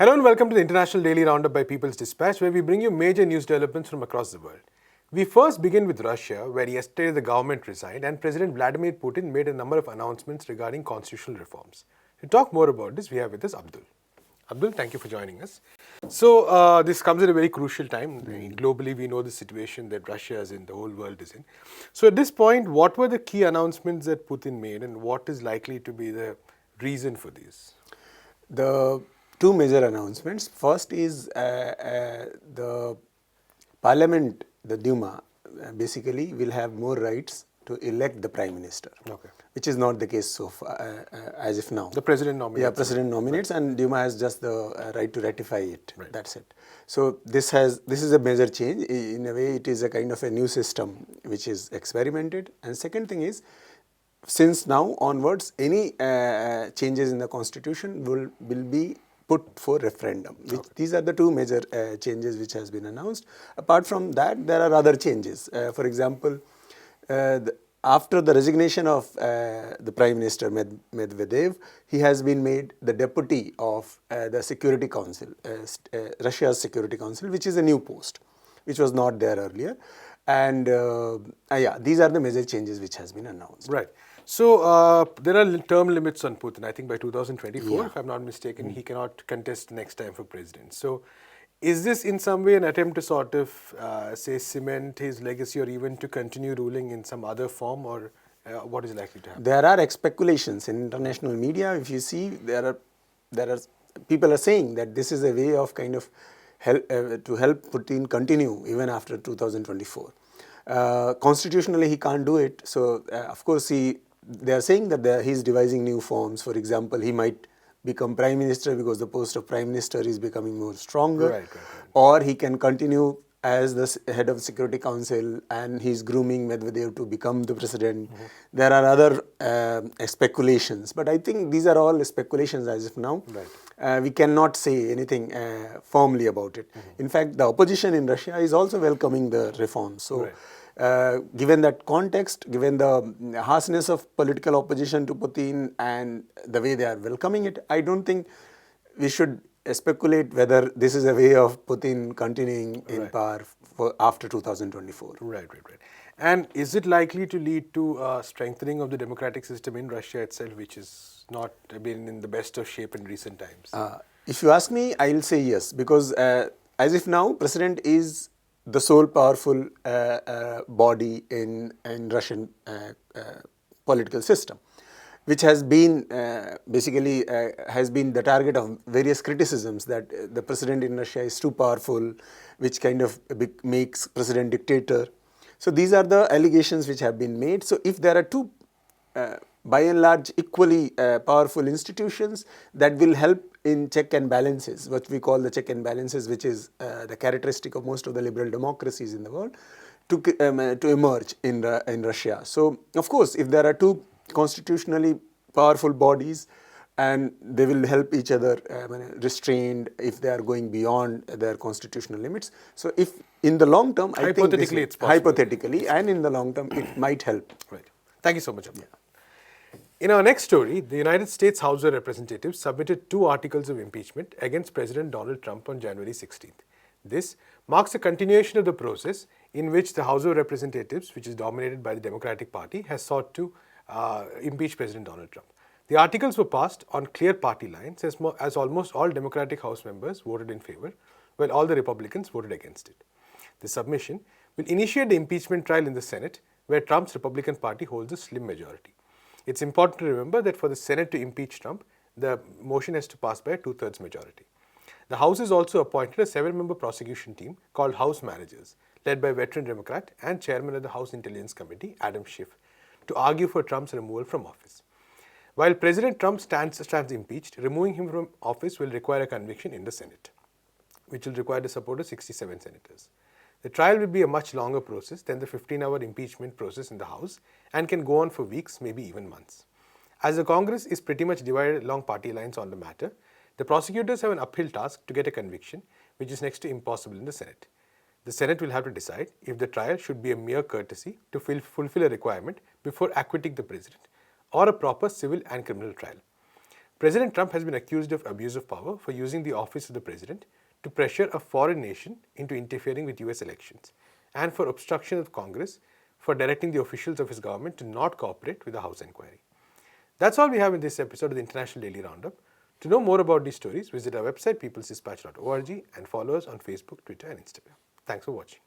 Hello and welcome to the International Daily Roundup by People's Dispatch, where we bring you major news developments from across the world. We first begin with Russia, where yesterday the government resigned and President Vladimir Putin made a number of announcements regarding constitutional reforms. To talk more about this, we have with us Abdul. Abdul, thank you for joining us. So this comes at a very crucial time. Globally, we know the situation that Russia is in, the whole world is in. So at this point, what were the key announcements that Putin made and what is likely to be the reason for these? The two major announcements. First is the parliament, the Duma, basically will have more rights to elect the prime minister, which is not the case so far, as if now. The president nominates. Yeah, president nominates, and Duma has just the right to ratify it. Right. That's it. So this is a major change. In a way, it is a kind of a new system which is experimented. And second thing is, since now onwards, any changes in the constitution will be put for referendum. These are the two major changes which has been announced. Apart from that, there are other changes. For example, after the resignation of the Prime Minister Medvedev, he has been made the deputy of the Security Council, Russia's Security Council, which is a new post, which was not there earlier. And these are the major changes which has been announced. Right. So there are term limits on Putin. I think by 2024, if I'm not mistaken, he cannot contest next time for president. So is this in some way an attempt to sort of, say, cement his legacy or even to continue ruling in some other form, or what is likely to happen? There are speculations in international media. If you see, there are people are saying that this is a way of kind of to help Putin continue even after 2024. Constitutionally, he can't do it. So, of course, they are saying that he is devising new forms. For example, he might become prime minister because the post of prime minister is becoming more stronger. Right. Or he can continue as the head of the Security Council and he's grooming Medvedev to become the president. There are other speculations, but I think these are all speculations as of now. Right. We cannot say anything firmly about it. In fact, the opposition in Russia is also welcoming the reforms. So, given that context, given the harshness of political opposition to Putin and the way they are welcoming it, I don't think we should speculate whether this is a way of Putin continuing in power for after 2024. Right. And is it likely to lead to a strengthening of the democratic system in Russia itself, which has not been in the best of shape in recent times? If you ask me, I'll say yes, because as if now, president is the sole powerful body in Russian political system, which has been basically has been the target of various criticisms that the president in Russia is too powerful, which kind of makes president dictator. So these are the allegations which have been made. So if there are two, by and large, equally powerful institutions, that will help in check and balances, what we call the check and balances, which is the characteristic of most of the liberal democracies in the world, to emerge in Russia. So of course, if there are two constitutionally powerful bodies, and they will help each other restrained if they are going beyond their constitutional limits. So if in the long term, I think it's possible. Hypothetically, and in the long term, it might help. Right. Thank you so much, Abdul. In our next story, the United States House of Representatives submitted 2 articles of impeachment against President Donald Trump on January 16th. This marks a continuation of the process in which the House of Representatives, which is dominated by the Democratic Party, has sought to impeach President Donald Trump. The articles were passed on clear party lines as almost all Democratic House members voted in favor, while all the Republicans voted against it. The submission will initiate the impeachment trial in the Senate, where Trump's Republican Party holds a slim majority. It's important to remember that for the Senate to impeach Trump, the motion has to pass by a 2/3 majority. The House has also appointed a 7-member prosecution team called House Managers, led by veteran Democrat and chairman of the House Intelligence Committee, Adam Schiff, to argue for Trump's removal from office. While President Trump stands impeached, removing him from office will require a conviction in the Senate, which will require the support of 67 senators. The trial will be a much longer process than the 15-hour impeachment process in the House and can go on for weeks, maybe even months. As the Congress is pretty much divided along party lines on the matter, the prosecutors have an uphill task to get a conviction, which is next to impossible in the Senate. The Senate will have to decide if the trial should be a mere courtesy to fulfill a requirement before acquitting the president, or a proper civil and criminal trial. President Trump has been accused of abuse of power for using the office of the president to pressure a foreign nation into interfering with US elections, and for obstruction of Congress for directing the officials of his government to not cooperate with the House inquiry. That's all we have in this episode of the International Daily Roundup. To know more about these stories, visit our website peoplesdispatch.org and follow us on Facebook, Twitter and Instagram. Thanks for watching.